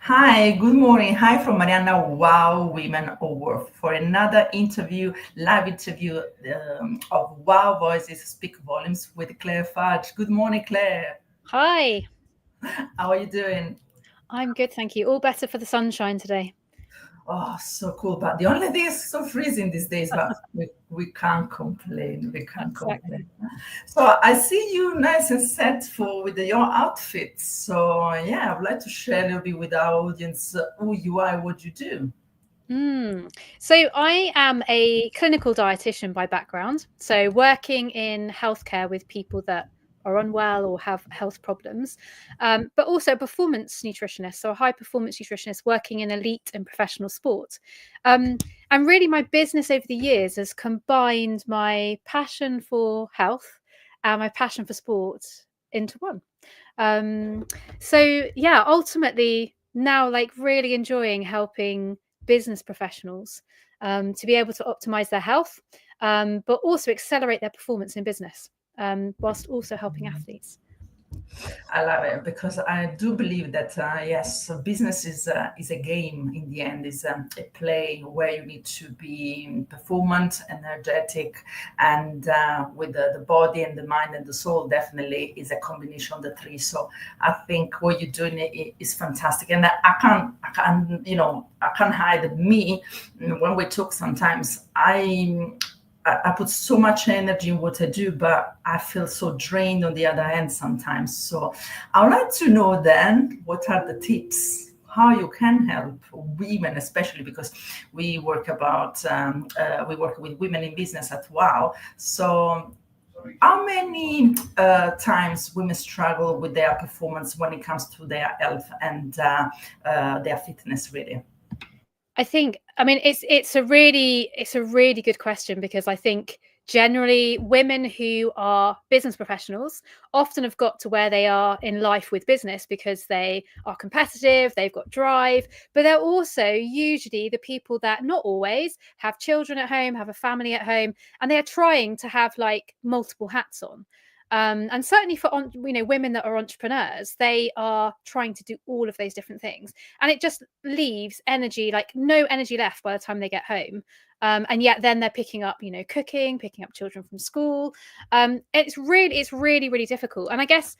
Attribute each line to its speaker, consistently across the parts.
Speaker 1: Hi, good morning. Hi from Mariana Wow Women Over for another interview, live interview of Wow Voices Speak Volumes with Claire Fudge. Good morning, Claire.
Speaker 2: Hi,
Speaker 1: How are you doing?
Speaker 2: I'm good, thank you. All better for the sunshine today.
Speaker 1: Oh, so cool. But the only thing is so freezing these days, but we can't complain. We can't
Speaker 2: Exactly.
Speaker 1: complain. So I see you nice and set for with your outfit. So yeah, I'd like to share a little bit with our audience who you are, what you do.
Speaker 2: So I am a clinical dietitian by background. So working in healthcare with people that are unwell or have health problems, but also a performance nutritionist. So a high performance nutritionist working in elite and professional sport. Um, and really, my business over the years has combined my passion for health and my passion for sport into one. Um, so yeah, ultimately now like really enjoying helping business professionals to be able to optimize their health, but also accelerate their performance in business, whilst also helping athletes.
Speaker 1: I love it because I do believe that yes, so business is a game in the end. Is a play where you need to be performant, energetic, and with the body and the mind and the soul. Definitely is a combination of the three. So I think what you're doing is fantastic, and I can't hide me when we talk. Sometimes I put so much energy in what I do, but I feel so drained on the other hand sometimes. So I would like to know then what are the tips, how you can help women, especially because we work with women in business at Wow. So how many times women struggle with their performance when it comes to their health and their fitness, really?
Speaker 2: I mean, it's a really good question because I think generally women who are business professionals often have got to where they are in life with business because they are competitive, they've got drive, but they're also usually the people that not always have children at home, have a family at home, and they're trying to have like multiple hats on. And certainly for women that are entrepreneurs, they are trying to do all of those different things, and it just leaves energy, like no energy left by the time they get home. And yet then they're picking up, cooking, picking up children from school. It's really difficult. And I guess,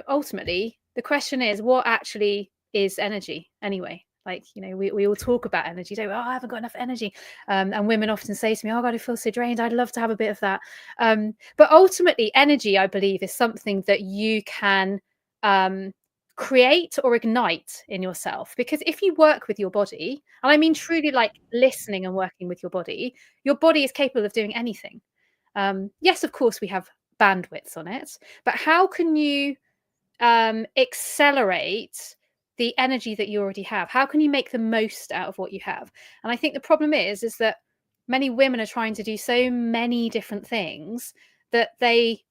Speaker 2: ultimately the question is, what actually is energy anyway? Like, we all talk about energy, don't we? Oh, I haven't got enough energy. And women often say to me, oh God, I feel so drained. I'd love to have a bit of that. But ultimately, energy, I believe, is something that you can um, create or ignite in yourself. Because if you work with your body, and I mean truly like listening and working with your body is capable of doing anything. Yes, of course, we have bandwidths on it, but how can you accelerate the energy that you already have? How can you make the most out of what you have? And I think the problem is that many women are trying to do so many different things that they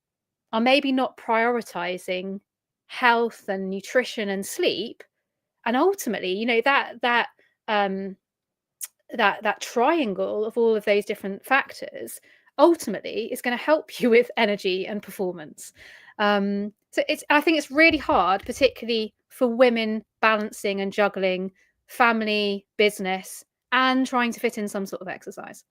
Speaker 2: are maybe not prioritizing health and nutrition and sleep. And ultimately, um, that triangle of all of those different factors ultimately is going to help you with energy and performance. I think it's really hard, particularly for women balancing and juggling family, business, and trying to fit in some sort of exercise.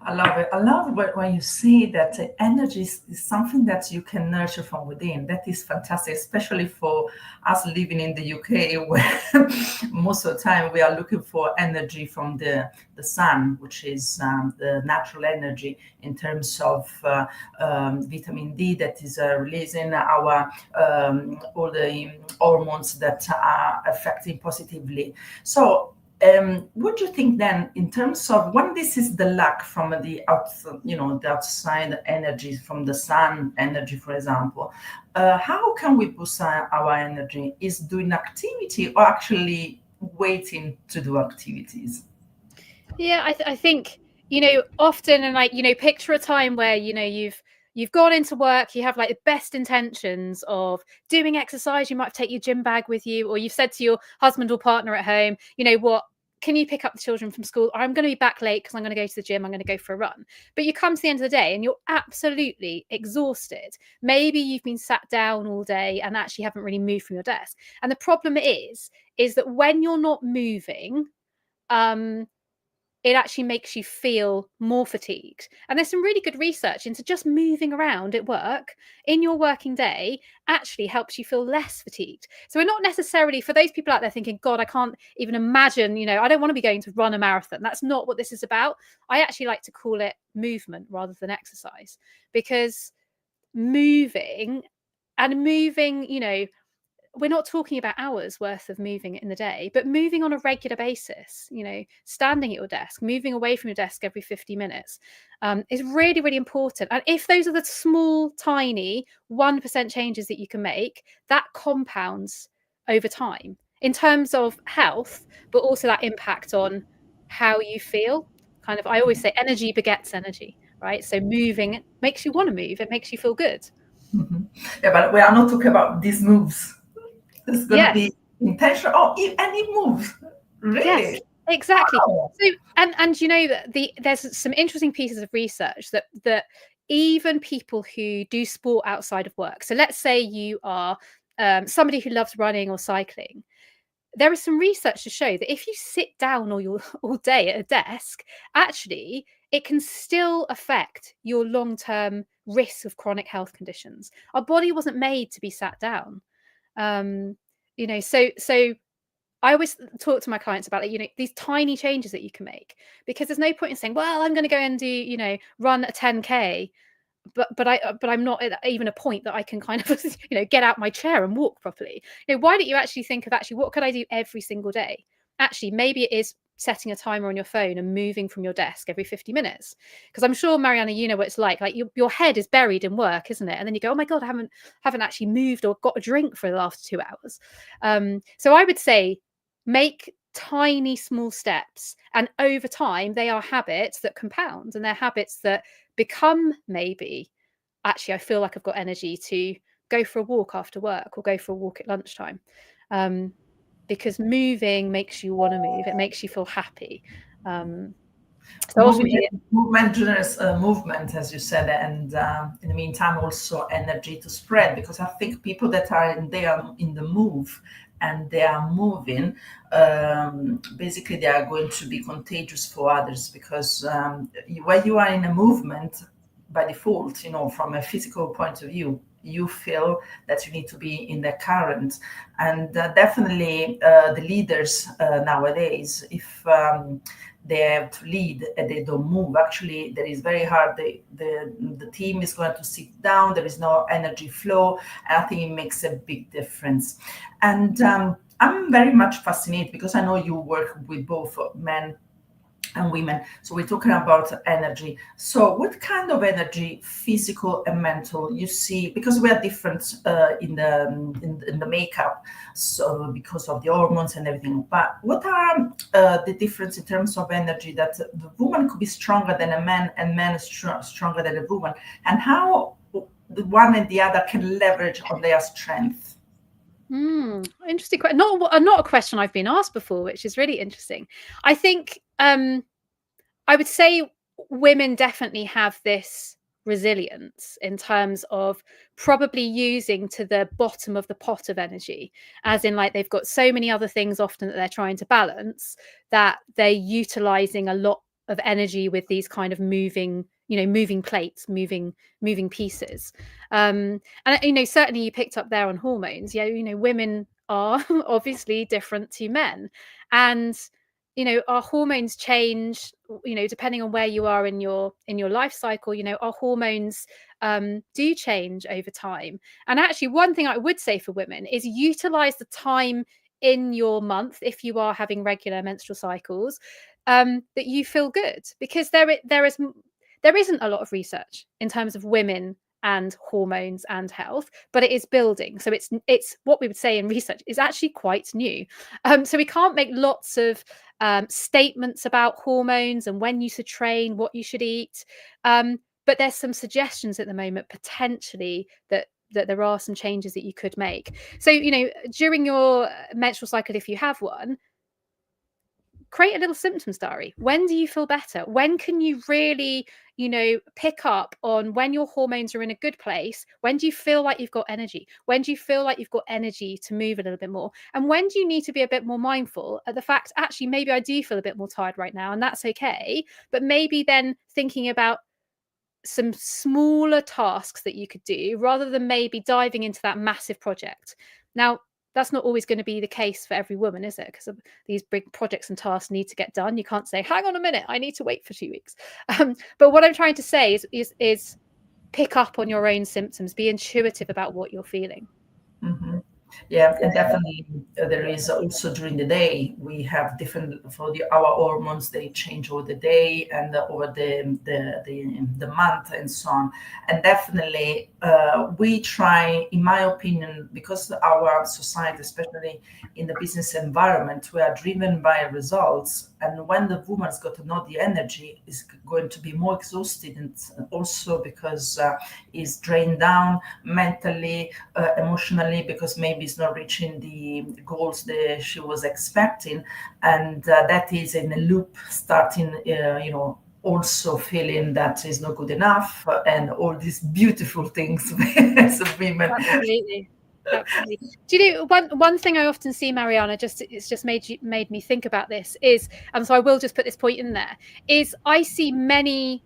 Speaker 1: I love it. I love when you say that energy is something that you can nurture from within. That is fantastic, especially for us living in the UK, where most of the time we are looking for energy from the sun, which is the natural energy in terms of vitamin D that is releasing our all the hormones that are affecting positively. So what do you think then, in terms of when this is the lack from the the outside energy from the sun energy, for example, how can we boost our energy? Is doing activity or actually waiting to do activities?
Speaker 2: Yeah, I think often, and like picture a time where you've gone into work, you have like the best intentions of doing exercise. You might take your gym bag with you, or you've said to your husband or partner at home, you know what, can you pick up the children from school? Or I'm going to be back late because I'm going to go to the gym, I'm going to go for a run. But you come to the end of the day and you're absolutely exhausted. Maybe you've been sat down all day and actually haven't really moved from your desk. And the problem is that when you're not moving, it actually makes you feel more fatigued. And there's some really good research into just moving around at work in your working day actually helps you feel less fatigued. So we're not necessarily, for those people out there thinking, God, I can't even imagine, I don't want to be going to run a marathon. That's not what this is about. I actually like to call it movement rather than exercise, because moving, we're not talking about hours worth of moving in the day, but moving on a regular basis, standing at your desk, moving away from your desk every 50 minutes is really, really important. And if those are the small, tiny 1% changes that you can make, that compounds over time in terms of health, but also that impact on how you feel. I always say energy begets energy, right? So moving makes you want to move. It makes you feel good.
Speaker 1: Mm-hmm. Yeah, but we are not talking about these moves. It's going to be intentional. Oh, and it moves. Really?
Speaker 2: Yes, exactly.
Speaker 1: Wow.
Speaker 2: So, and there's some interesting pieces of research that even people who do sport outside of work. So let's say you are somebody who loves running or cycling. There is some research to show that if you sit down all day at a desk, actually, it can still affect your long-term risk of chronic health conditions. Our body wasn't made to be sat down. So I always talk to my clients about these tiny changes that you can make, because there's no point in saying, well, I'm going to go and do, run a 10K. But I'm not at even a point that I can kind of, get out my chair and walk properly. Why don't you actually think of what could I do every single day? Actually, maybe it is setting a timer on your phone and moving from your desk every 50 minutes. Because I'm sure, Mariana, you know what it's like your head is buried in work, isn't it? And then you go, oh my God, I haven't actually moved or got a drink for the last 2 hours. So I would say make tiny, small steps. And over time, they are habits that compound, and they're habits that become maybe, actually, I feel like I've got energy to go for a walk after work or go for a walk at lunchtime. Because moving makes you want to move. It makes you feel happy. So
Speaker 1: movement generates movement, as you said, and in the meantime, also energy to spread. Because I think people that are in the move and they are moving, basically they are going to be contagious for others. Because when you are in a movement, by default, from a physical point of view, you feel that you need to be in the current. And definitely the leaders nowadays, if they have to lead and they don't move, actually that is very hard. The team is going to sit down, there is no energy flow, and I think it makes a big difference. And I'm very much fascinated, because I know you work with both men and women. So we're talking about energy. So what kind of energy, physical and mental, you see? Because we are different in the makeup, so because of the hormones and everything. But what are the difference in terms of energy, that the woman could be stronger than a man and man is stronger than a woman, and how the one and the other can leverage on their strength?
Speaker 2: Interesting. Not a question I've been asked before, which is really interesting. I think I would say women definitely have this resilience in terms of probably using to the bottom of the pot of energy, as in they've got so many other things often that they're trying to balance, that they're utilizing a lot of energy with these kind of moving plates, moving pieces. And certainly you picked up there on hormones. Women are obviously different to men, and our hormones change, depending on where you are in your life cycle. Our hormones do change over time. And actually, one thing I would say for women is utilize the time in your month, if you are having regular menstrual cycles, that you feel good, because there isn't a lot of research in terms of women and hormones and health, but it is building. So it's what we would say in research is actually quite new. So we can't make lots of statements about hormones and when you should train, what you should eat. But there's some suggestions at the moment, potentially, that there are some changes that you could make. So, during your menstrual cycle, if you have one, create a little symptoms diary. When do you feel better? When can you really, pick up on when your hormones are in a good place? When do you feel like you've got energy? When do you feel like you've got energy to move a little bit more? And when do you need to be a bit more mindful at the fact, actually, maybe I do feel a bit more tired right now, and that's okay. But maybe then thinking about some smaller tasks that you could do rather than maybe diving into that massive project. Now, that's not always going to be the case for every woman, is it? Because these big projects and tasks need to get done. You can't say, hang on a minute, I need to wait for 2 weeks. But what I'm trying to say is pick up on your own symptoms, be intuitive about what you're feeling.
Speaker 1: Mm-hmm. Yeah, and definitely there is also during the day we have different for our hormones. They change over the day and over the month and so on. And definitely we try, in my opinion, because our society, especially in the business environment, we are driven by results. And when the woman's got to know the energy, is going to be more exhausted, and also because is drained down mentally, emotionally, because maybe it's not reaching the goals that she was expecting, and that is in a loop, starting, also feeling that is not good enough, and all these beautiful things as a women.
Speaker 2: Absolutely. Absolutely. Do you know one thing I often see, Mariana, it's just made me think about this is, and so I will just put this point in there, is I see many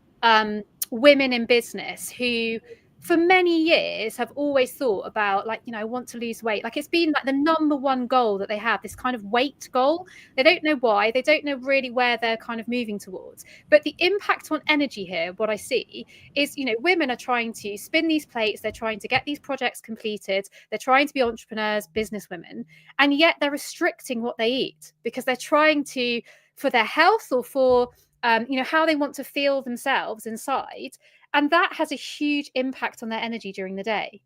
Speaker 2: women in business who for many years have always thought about, like, I want to lose weight. Like, it's been like the number one goal that they have, this kind of weight goal. They don't know why, they don't know really where they're kind of moving towards. But the impact on energy here, what I see is, women are trying to spin these plates, they're trying to get these projects completed, they're trying to be entrepreneurs, business women, and yet they're restricting what they eat because they're trying to, for their health or for how they want to feel themselves inside. And that has a huge impact on their energy during the day.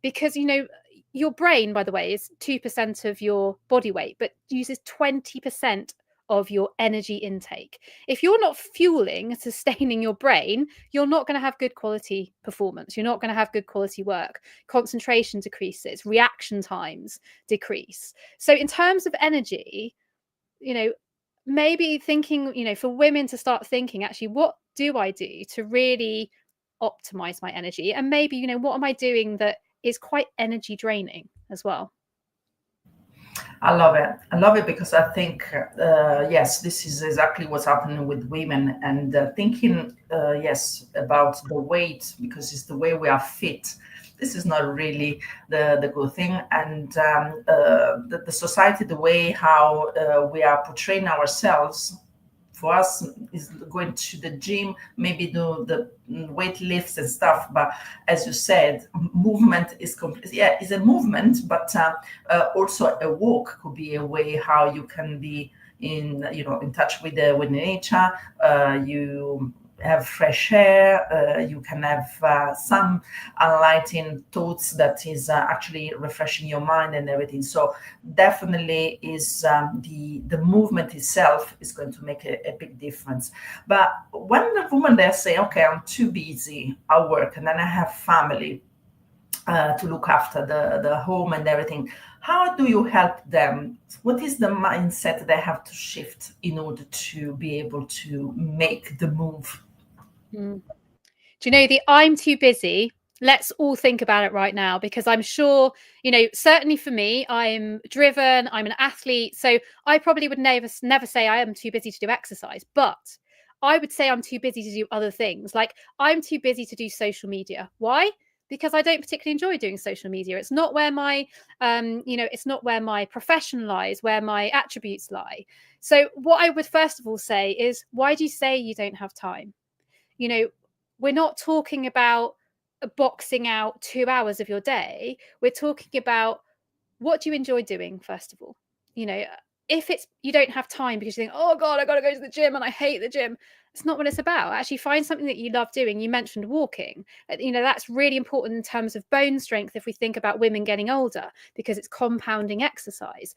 Speaker 2: Because, your brain, by the way, is 2% of your body weight, but uses 20% of your energy intake. If you're not fueling, sustaining your brain, you're not going to have good quality performance. You're not going to have good quality work. Concentration decreases, reaction times decrease. So in terms of energy, maybe thinking, for women to start thinking, actually, what do I do to really optimize my energy? And maybe, what am I doing that is quite energy draining as well?
Speaker 1: I love it. I love it because I think, yes, this is exactly what's happening with women, and thinking, yes, about the weight, because it's the way we are fit. This is not really the good thing. And the society, the way how we are portraying ourselves, for us is going to the gym, maybe do the weight lifts and stuff. But as you said, movement is is a movement, but also a walk could be a way how you can be in touch with nature. You have fresh air, you can have some enlightening thoughts that is actually refreshing your mind and everything. So definitely is the movement itself is going to make a big difference. But when the woman they say, okay, I'm too busy at work and then I have family to look after the home and everything, how do you help them? What is the mindset they have to shift in order to be able to make the move?
Speaker 2: Do you know the I'm too busy? Let's all think about it right now, because I'm sure, certainly for me, I'm driven, I'm an athlete. So I probably would never say I am too busy to do exercise, but I would say I'm too busy to do other things. Like, I'm too busy to do social media. Why? Because I don't particularly enjoy doing social media. It's not where my, it's not where my profession lies, where my attributes lie. So what I would first of all say is, why do you say you don't have time? We're not talking about boxing out 2 hours of your day. We're talking about, what do you enjoy doing, first of all? If it's you don't have time because you think, oh God, I got to go to the gym and I hate the gym. It's not what it's about. Actually find something that you love doing. You mentioned walking. That's really important in terms of bone strength if we think about women getting older, because it's compounding exercise.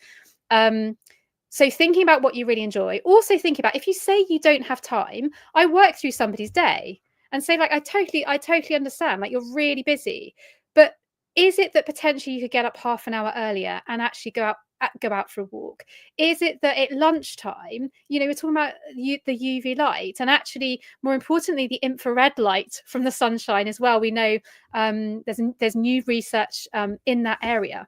Speaker 2: So thinking about what you really enjoy. Also think about, if you say you don't have time, I work through somebody's day and say, like, I totally understand, like, you're really busy, but is it that potentially you could get up half an hour earlier and actually go out go out for a walk? Is it that at lunchtime, we're talking about the UV light, and actually, more importantly, the infrared light from the sunshine as well. We know there's new research in that area.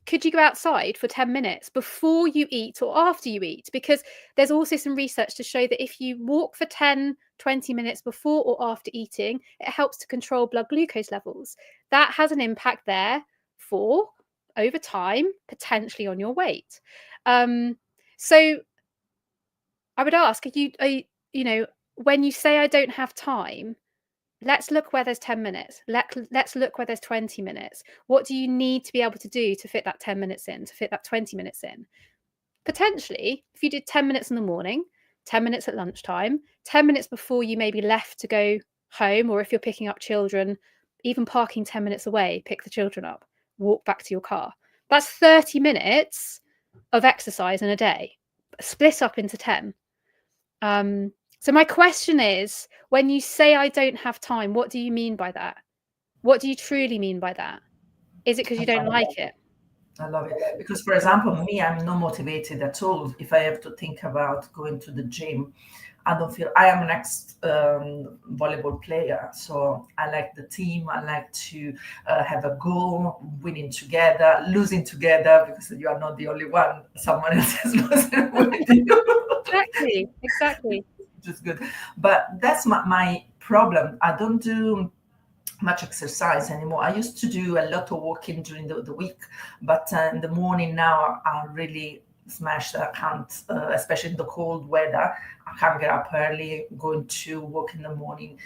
Speaker 2: Could you go outside for 10 minutes before you eat or after you eat? Because there's also some research to show that if you walk for 10, 20 minutes before or after eating, it helps to control blood glucose levels. That has an impact there for, over time, potentially on your weight. So I would ask, when you say I don't have time, let's look where there's 10 minutes. Let's look where there's 20 minutes. What do you need to be able to do to fit that 10 minutes in, to fit that 20 minutes in? Potentially, if you did 10 minutes in the morning, 10 minutes at lunchtime, 10 minutes before you maybe left to go home, or if you're picking up children, even parking 10 minutes away, pick the children up, walk back to your car. That's 30 minutes of exercise in a day, split up into 10. So my question is, when you say I don't have time, what do you mean by that? What do you truly mean by that? Is it because you don't like it?
Speaker 1: I love it. Because, for example, me, I'm not motivated at all. If I have to think about going to the gym, I don't feel. I am an volleyball player, so I like the team. I like to have a goal, winning together, losing together, because you are not the only one. Someone else is losing with you.
Speaker 2: Exactly.
Speaker 1: Which is good. But that's my problem. I don't do much exercise anymore. I used to do a lot of walking during the week, but in the morning now I really smashed. I can't, especially in the cold weather. I can't get up early. Going to walk in the morning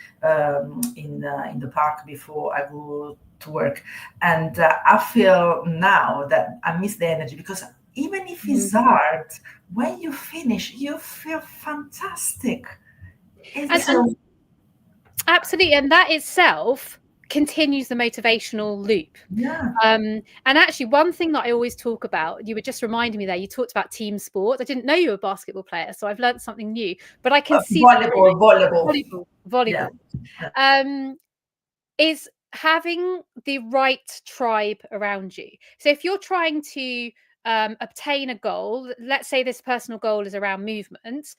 Speaker 1: in the park before I go to work, and I feel now that I miss the energy, because even if it's hard, when you finish, you feel fantastic.
Speaker 2: Absolutely, and that itself continues the motivational loop.
Speaker 1: Yeah.
Speaker 2: And actually, one thing that I always talk about, you were just reminding me there, you talked about team sports. I didn't know you were a basketball player, so I've learned something new. But I can see
Speaker 1: volleyball.
Speaker 2: Yeah. Is having the right tribe around you. So if you're trying to obtain a goal, let's say this personal goal is around movement,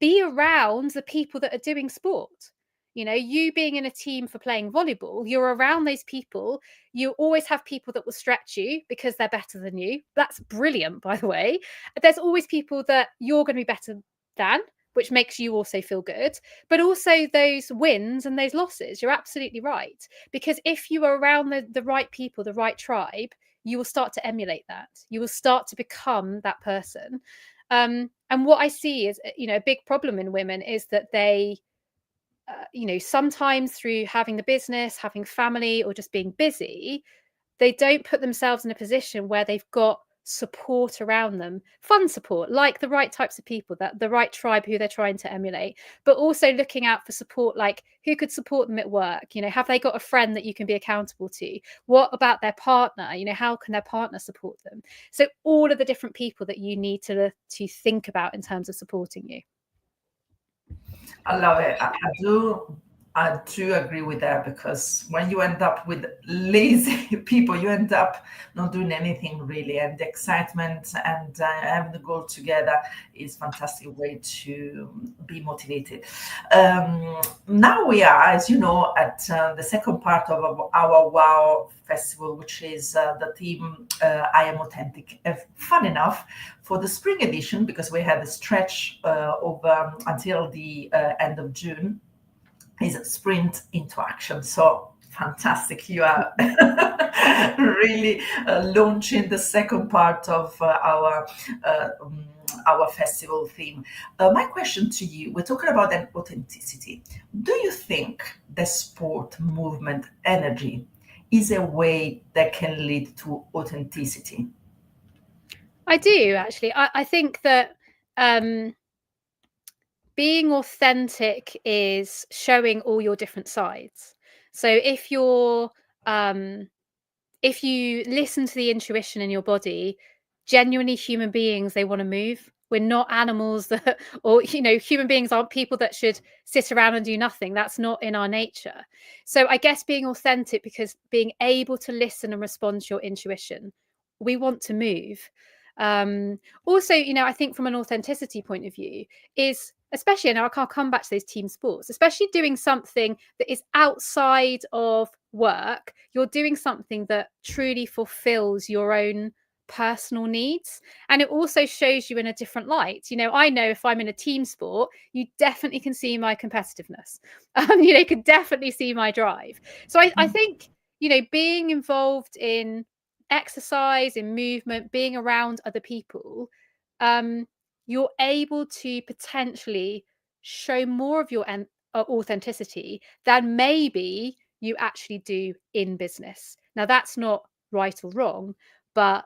Speaker 2: be around the people that are doing sport. You being in a team for playing volleyball, you're around those people. You always have people that will stretch you because they're better than you. That's brilliant, by the way. There's always people that you're going to be better than, which makes you also feel good, but also those wins and those losses. You're absolutely right. Because if you are around the right people, the right tribe, you will start to emulate that. You will start to become that person. And what I see is, a big problem in women is that they, sometimes through having the business, having family, or just being busy, they don't put themselves in a position where they've got support around them, fun support, like the right types of people, that the right tribe who they're trying to emulate, but also looking out for support, like who could support them at work. Have they got a friend that you can be accountable to? What about their partner? How can their partner support them? So all of the different people that you need to think about in terms of supporting you.
Speaker 1: I love it. I do agree with that, because when you end up with lazy people, you end up not doing anything really. And the excitement and having the goal together is a fantastic way to be motivated. Now we are, as you know, at the second part of our WOW festival, which is the theme I Am Authentic. Fun enough, for the spring edition, because we had a stretch over until the end of June, is a sprint into action. So fantastic. You are really launching the second part of our festival theme. My question to you, we're talking about an authenticity. Do you think the sport, movement, energy is a way that can lead to authenticity?
Speaker 2: I do, actually. I think that being authentic is showing all your different sides. So if you listen to the intuition in your body, genuinely human beings, they want to move. We're not animals that, or human beings aren't people that should sit around and do nothing. That's not in our nature. So I guess being authentic, because being able to listen and respond to your intuition, we want to move. Also, I think from an authenticity point of view is, especially, and I'll come back to those team sports, especially doing something that is outside of work, you're doing something that truly fulfills your own personal needs, and it also shows you in a different light. I know if I'm in a team sport, you definitely can see my competitiveness. You can definitely see my drive. So I think being involved in exercise, in movement, being around other people, you're able to potentially show more of your authenticity than maybe you actually do in business. Now, that's not right or wrong, but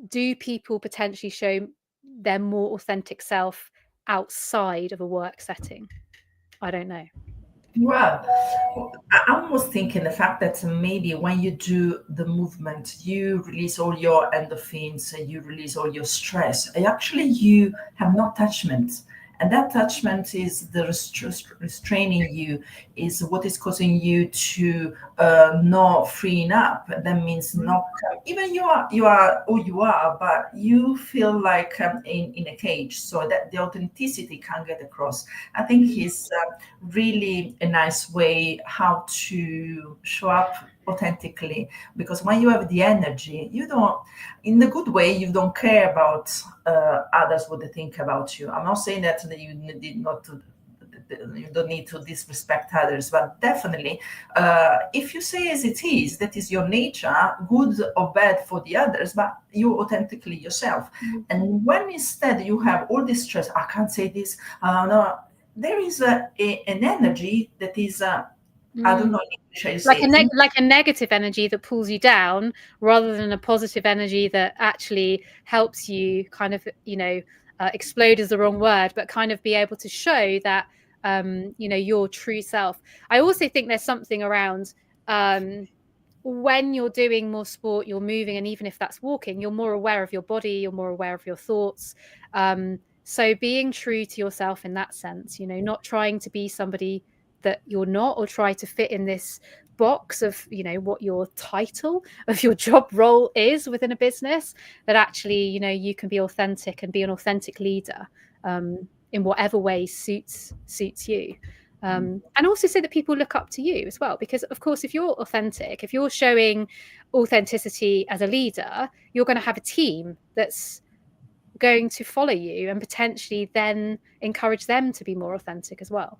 Speaker 2: do people potentially show their more authentic self outside of a work setting? I don't know.
Speaker 1: Well, I'm almost thinking the fact that maybe when you do the movement, you release all your endorphins, you release all your stress. Actually, you have no attachment. And that attachment is the restraining you, is what is causing you to not freeing up. That means not, even you are who you are, but you feel like in a cage, so that the authenticity can't get across. I think it's really a nice way how to show up authentically, because when you have the energy, you don't, in the good way, you don't care about others, what they think about you. I'm not saying that you need not to, you don't need to disrespect others, but definitely if you say as it is, that is your nature, good or bad for the others, but you authentically yourself. And when instead you have all this stress, I can't say this, no, there is an energy that is I don't know in English how you say it.
Speaker 2: Like a negative energy that pulls you down, rather than a positive energy that actually helps you kind of, explode is the wrong word, but kind of be able to show that, your true self. I also think there's something around, when you're doing more sport, you're moving, and even if that's walking, you're more aware of your body, you're more aware of your thoughts. So being true to yourself in that sense, not trying to be somebody that you're not, or try to fit in this box of what your title of your job role is within a business, that actually you can be authentic and be an authentic leader in whatever way suits you. And also so that people look up to you as well, because of course if you're authentic, if you're showing authenticity as a leader, you're going to have a team that's going to follow you and potentially then encourage them to be more authentic as well.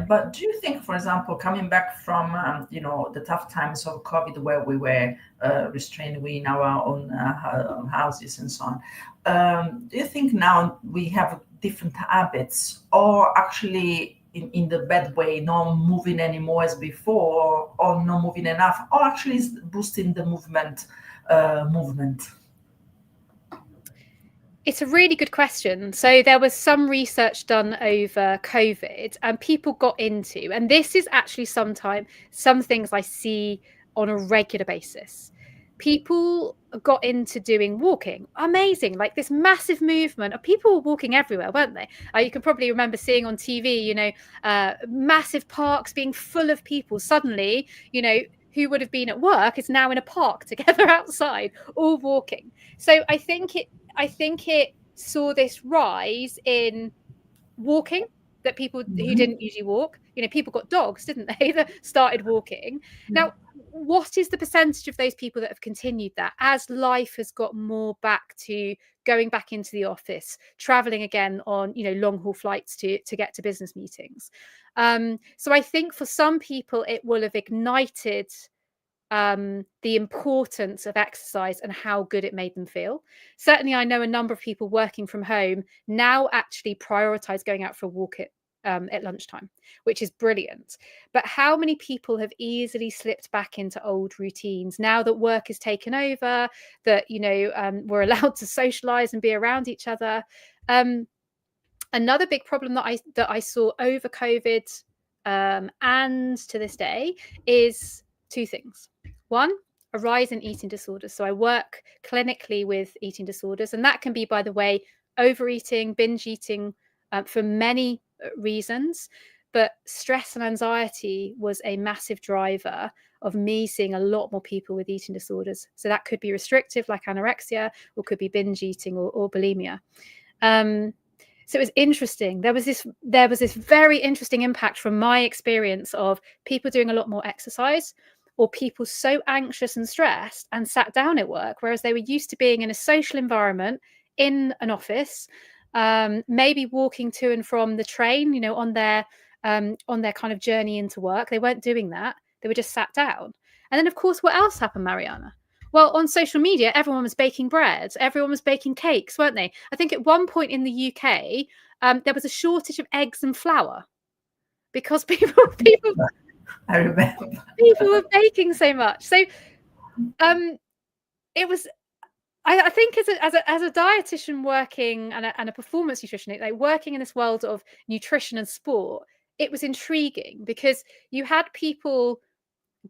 Speaker 1: But do you think, for example, coming back from the tough times of COVID, where we were restrained within our own houses and so on, do you think now we have different habits, or actually in the bad way, not moving anymore as before, or not moving enough, or actually is boosting the movement?
Speaker 2: It's a really good question. So there was some research done over COVID, and people got into, and this is actually some things I see on a regular basis. People got into doing walking. Amazing. Like this massive movement of people were walking everywhere, weren't they? You can probably remember seeing on TV, massive parks being full of people. Suddenly, who would have been at work is now in a park together outside, all walking. So I think it saw this rise in walking, that people who didn't usually walk, people got dogs, didn't they, that started walking. Now, what is the percentage of those people that have continued that as life has got more back to going back into the office, traveling again on long haul flights to get to business meetings? So I think for some people it will have ignited the importance of exercise and how good it made them feel. Certainly, I know a number of people working from home now actually prioritize going out for a walk at lunchtime, which is brilliant. But how many people have easily slipped back into old routines now that work is taken over, that we're allowed to socialize and be around each other? Another big problem that I saw over COVID and to this day is two things. One, a rise in eating disorders. So I work clinically with eating disorders, and that can be, by the way, overeating, binge eating, for many reasons. but stress and anxiety was a massive driver of me seeing a lot more people with eating disorders. So that could be restrictive, like anorexia, or could be binge eating or bulimia. So it was interesting. There was this very interesting impact from my experience of people doing a lot more exercise, or people so anxious and stressed and sat down at work, whereas they were used to being in a social environment in an office, maybe walking to and from the train, you know, on their kind of journey into work. They weren't doing that. They were just sat down. And then, of course, what else happened, Mariana? Well, on social media, everyone was baking bread. Everyone was baking cakes, weren't they? I think at one point in the UK, there was a shortage of eggs and flour because people
Speaker 1: I remember.
Speaker 2: people were baking so much. So it was, I think as a dietitian working and a performance nutritionist, like working in this world of nutrition and sport, it was intriguing because you had people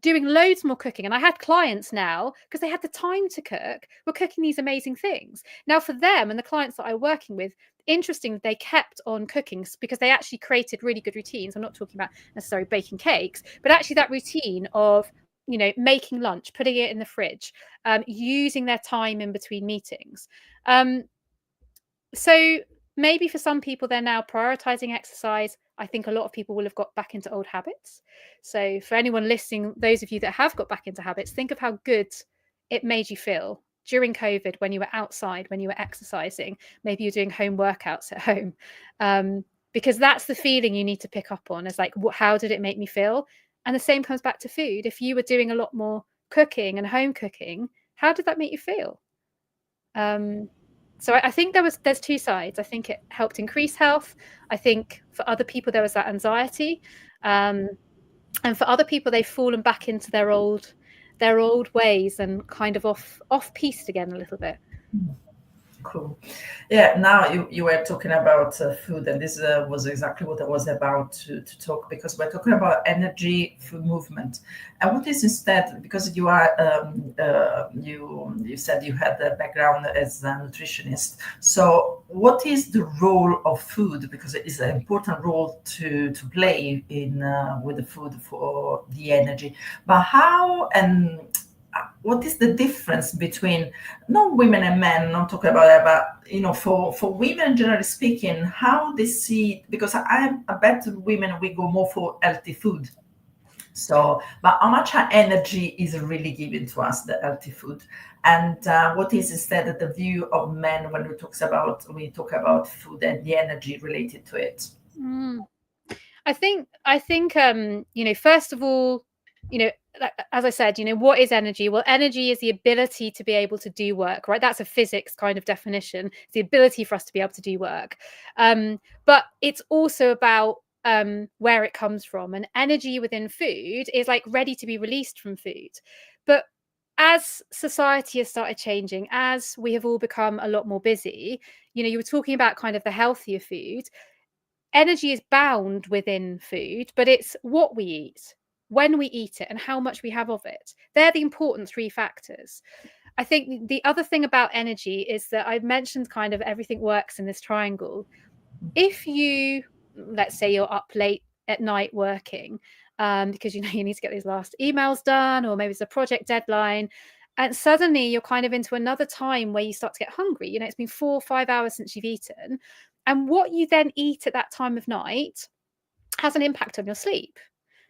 Speaker 2: doing loads more cooking. And I had clients now, because they had the time to cook, were cooking these amazing things. Now for them and the clients that I'm working with, interesting, they kept on cooking because they actually created really good routines. I'm not talking about necessarily baking cakes, but actually that routine of, you know, making lunch, putting it in the fridge, using their time in between meetings. So maybe for some people, they're now prioritizing exercise. I think a lot of people will have got back into old habits. So for anyone listening, those of you that have got back into habits, think of how good it made you feel during COVID when you were outside, when you were exercising. Maybe you're doing home workouts at home, because that's the feeling you need to pick up on. Is like, how did it make me feel? And the same comes back to food. If you were doing a lot more cooking and home cooking, how did that make you feel? So I think there's two sides. I think it helped increase health. I think for other people there was that anxiety, and for other people they've fallen back into their old ways and kind of off piste again a little bit.
Speaker 1: Cool. Yeah, now you were talking about food, and this was exactly what I was about to talk, because we're talking about energy, food movement. And what is instead, because you are, you said you had a background as a nutritionist. So what is the role of food? Because it is an important role to play in with the food for the energy. But how and what is the difference between not women and men, not talking about that, but you know, for women generally speaking, how they see, because I bet women we go more for healthy food. So, but how much energy is really given to us, the healthy food, and what is instead the view of men when we talk about food and the energy related to it?
Speaker 2: I think you know, first of all, you know, as I said, you know, what is energy? Well, energy is the ability to be able to do work, right? That's a physics kind of definition. It's the ability for us to be able to do work. But it's also about where it comes from. And energy within food is like ready to be released from food. But as society has started changing, as we have all become a lot more busy, you know, you were talking about kind of the healthier food. Energy is bound within food, but it's what we eat, when we eat it, and how much we have of it. They're the important three factors. I think the other thing about energy is that I've mentioned kind of everything works in this triangle. If you, let's say you're up late at night working, because you know you need to get these last emails done, or maybe it's a project deadline, and suddenly you're kind of into another time where you start to get hungry. You know, it's been 4 or 5 hours since you've eaten. And what you then eat at that time of night has an impact on your sleep.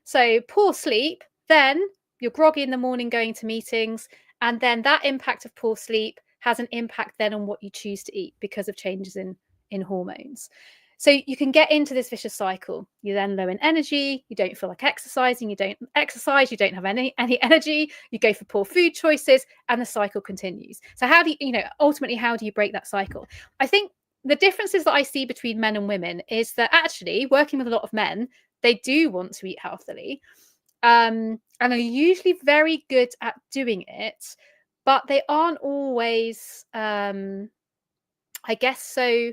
Speaker 2: So poor sleep, then you're groggy in the morning going to meetings, and then that impact of poor sleep has an impact then on what you choose to eat because of changes in hormones. So you can get into this vicious cycle. You're then low in energy, you don't feel like exercising, you don't exercise, you don't have any energy, you go for poor food choices, and the cycle continues. So how do you know, ultimately, how do you break that cycle? I think the differences that I see between men and women is that actually working with a lot of men, they do want to eat healthily, and are usually very good at doing it, but they aren't always, I guess, so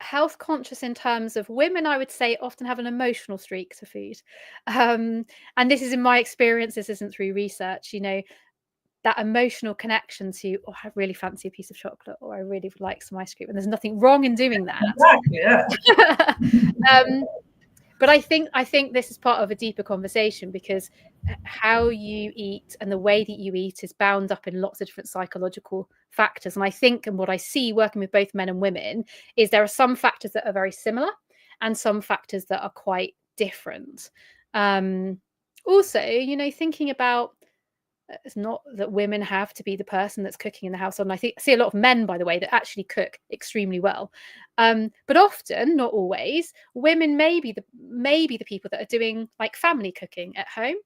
Speaker 2: health conscious in terms of women. I would say often have an emotional streak to food, and this is in my experience. This isn't through research, you know, that emotional connection to, oh, I really fancy a piece of chocolate, or I really would like some ice cream. And there's nothing wrong in doing that.
Speaker 1: Exactly, yeah.
Speaker 2: But But I think this is part of a deeper conversation, because how you eat and the way that you eat is bound up in lots of different psychological factors. And I think, and what I see working with both men and women, is there are some factors that are very similar and some factors that are quite different. Also, thinking about, it's not that women have to be the person that's cooking in the household. And I see a lot of men, by the way, that actually cook extremely well. But often, not always, women may be the people that are doing like family cooking at home.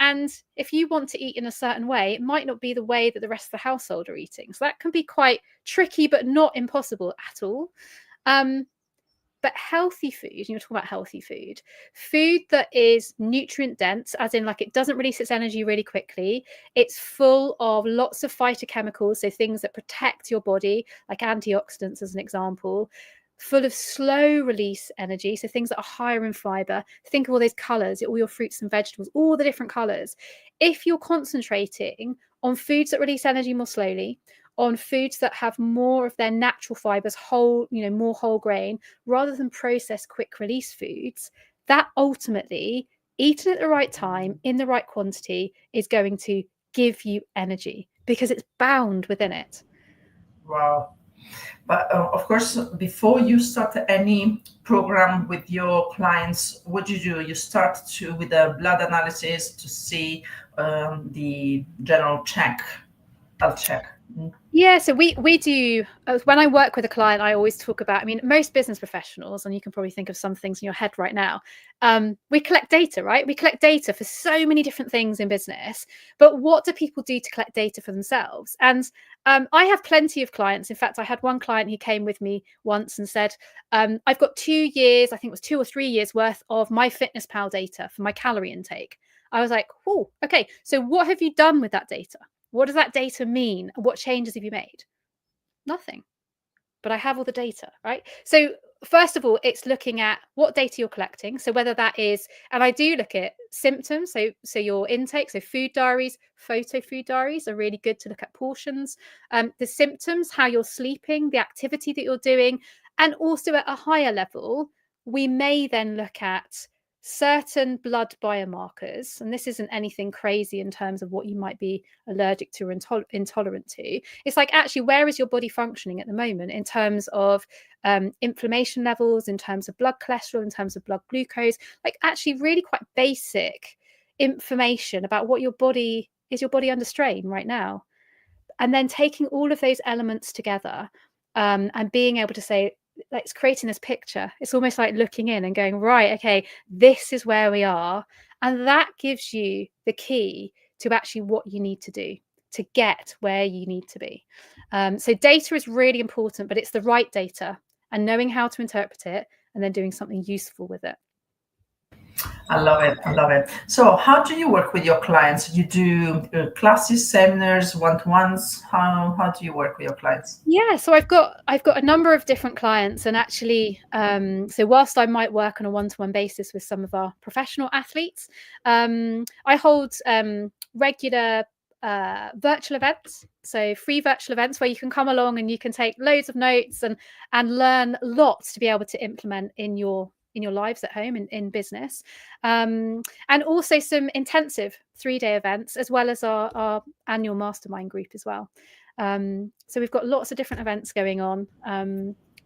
Speaker 2: And if you want to eat in a certain way, it might not be the way that the rest of the household are eating. So that can be quite tricky, but not impossible at all. But healthy food, you're talking about healthy food that is nutrient dense, as in like it doesn't release its energy really quickly. It's full of lots of phytochemicals, so things that protect your body, like antioxidants as an example, full of slow release energy, so things that are higher in fiber. Think of all those colors, all your fruits and vegetables, all the different colors. If you're concentrating on foods that release energy more slowly, on foods that have more of their natural fibers, more whole grain, rather than processed quick release foods, that ultimately, eaten at the right time, in the right quantity, is going to give you energy because it's bound within it.
Speaker 1: Wow. But of course, before you start any program with your clients, what do? You start with a blood analysis to see the general health check.
Speaker 2: Yeah, so we do, when I work with a client, I always talk about, most business professionals, and you can probably think of some things in your head right now, we collect data, right? We collect data for so many different things in business, but what do people do to collect data for themselves? And I have plenty of clients. In fact, I had one client who came with me once and said, I've got 2 years, I think it was 2 or 3 years worth of MyFitnessPal data for my calorie intake. I was like, oh, okay, so what have you done with that data? What does that data mean? What changes have you made? Nothing. But I have all the data, right? So first of all, it's looking at what data you're collecting. So whether that is, and I do look at symptoms. So your intake, so food diaries, photo food diaries are really good to look at portions. The symptoms, how you're sleeping, the activity that you're doing, and also at a higher level, we may then look at certain blood biomarkers, and this isn't anything crazy in terms of what you might be allergic to or intolerant to. It's like, actually, where is your body functioning at the moment in terms of inflammation levels, in terms of blood cholesterol, in terms of blood glucose, like actually really quite basic information about what your body under strain right now. And then taking all of those elements together and being able to say, like, it's creating this picture. It's almost like looking in and going, right, okay, this is where we are. And that gives you the key to actually what you need to do to get where you need to be. So data is really important, but it's the right data and knowing how to interpret it and then doing something useful with it.
Speaker 1: I love it. I love it. So how do you work with your clients? You do classes, seminars, one-to-ones? How do you work with your clients?
Speaker 2: Yeah, so I've got a number of different clients, and actually, so whilst I might work on a one-to-one basis with some of our professional athletes, I hold regular virtual events, so free virtual events where you can come along and you can take loads of notes and learn lots to be able to implement in your lives at home in business, and also some intensive 3-day events, as well as our annual mastermind group as well. So we've got lots of different events going on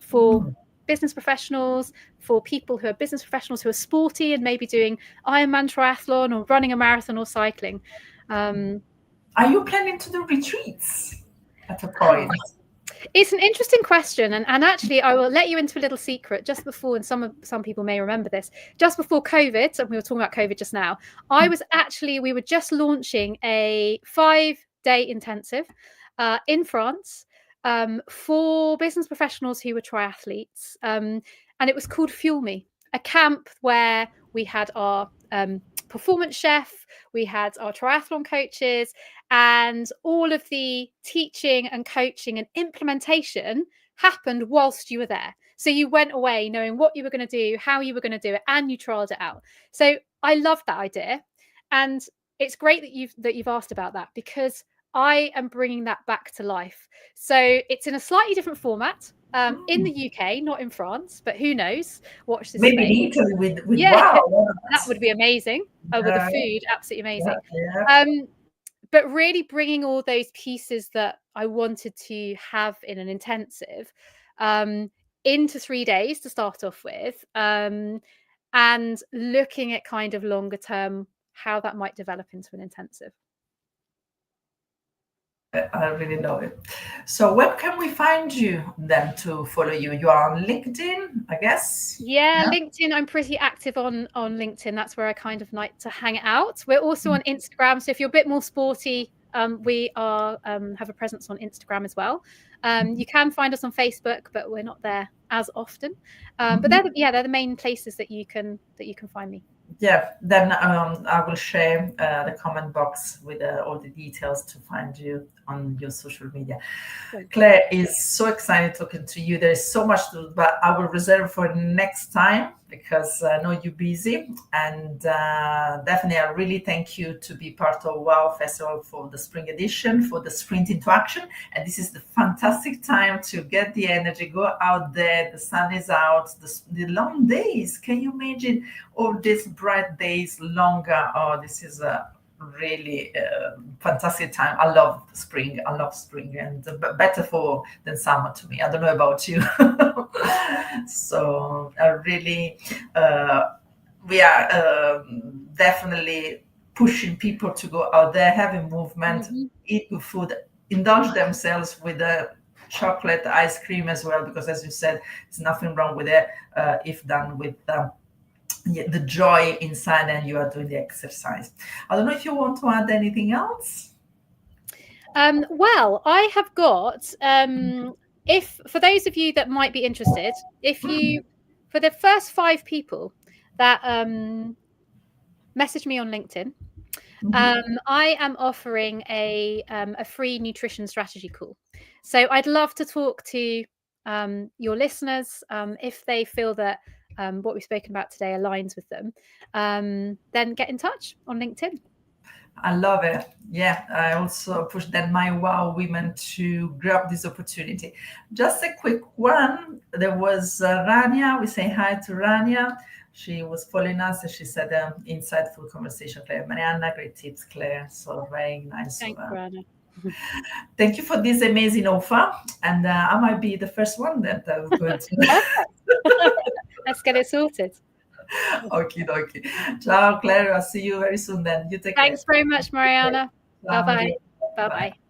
Speaker 2: for business professionals, for people who are business professionals who are sporty and maybe doing Ironman triathlon or running a marathon or cycling.
Speaker 1: Are you planning to do retreats at a point?
Speaker 2: It's an interesting question, and actually I will let you into a little secret. Just before, and some people may remember this, just before COVID, and we were talking about COVID just now, we were just launching a 5-day intensive in France for business professionals who were triathletes, and it was called Fuel Me, a camp where we had our performance chef, we had our triathlon coaches, and all of the teaching and coaching and implementation happened whilst you were there. So you went away knowing what you were going to do, how you were going to do it, and you trialed it out. So I love that idea, and it's great that you've asked about that, because I am bringing that back to life. So it's in a slightly different format. In the UK, not in France, but who knows? Watch this
Speaker 1: Maybe in
Speaker 2: space.
Speaker 1: Italy with
Speaker 2: Yeah,
Speaker 1: wow.
Speaker 2: that would be amazing. With the
Speaker 1: Yeah,
Speaker 2: food, absolutely amazing.
Speaker 1: yeah.
Speaker 2: But really bringing all those pieces that I wanted to have in an intensive into 3 days to start off with, and looking at kind of longer term how that might develop into an intensive.
Speaker 1: I really love it. So where can we find you then to follow you? You are on LinkedIn, I guess?
Speaker 2: Yeah, LinkedIn. I'm pretty active on LinkedIn. That's where I kind of like to hang out. We're also on Instagram. So if you're a bit more sporty, we are have a presence on Instagram as well. You can find us on Facebook, but we're not there as often. But they're the main places that you can find me.
Speaker 1: Yeah, then I will share the comment box with all the details to find you on your social media.
Speaker 2: Great.
Speaker 1: Claire, is so excited talking to you. There is so much to do, but I will reserve for next time because I know you're busy. And definitely, I really thank you to be part of WOW Festival for the spring edition, for the sprint into action. And this is the fantastic time to get the energy, go out there. The sun is out, the long days. Can you imagine all these bright days longer? Oh, this is a really fantastic time. I love spring, and better than summer to me. I don't know about you. So I really we are definitely pushing people to go out there, having movement, eat good food, indulge themselves with chocolate ice cream as well, because as you said, there's nothing wrong with it if done with the joy inside and you are doing the exercise. I don't know if you want to add anything else.
Speaker 2: Well, I have got if for those of you that might be interested, if you for the first 5 people that message me on LinkedIn, I am offering a free nutrition strategy call. So I'd love to talk to your listeners if they feel that what we've spoken about today aligns with them. Then get in touch on LinkedIn.
Speaker 1: I love it. Yeah, I also push then my WOW women to grab this opportunity. Just a quick one. There was Rania. We say hi to Rania. She was following us and she said, insightful conversation, Claire. Marianna, great tips, Claire. So very nice.
Speaker 2: Thanks, Rania.
Speaker 1: Thank you for this amazing offer. And I might be the first one that was going to.
Speaker 2: Let's get it sorted.
Speaker 1: Okie dokie. Ciao, Claire. I'll see you very soon then. You take care.
Speaker 2: Thanks very much, Marianna. Bye-bye. Bye-bye.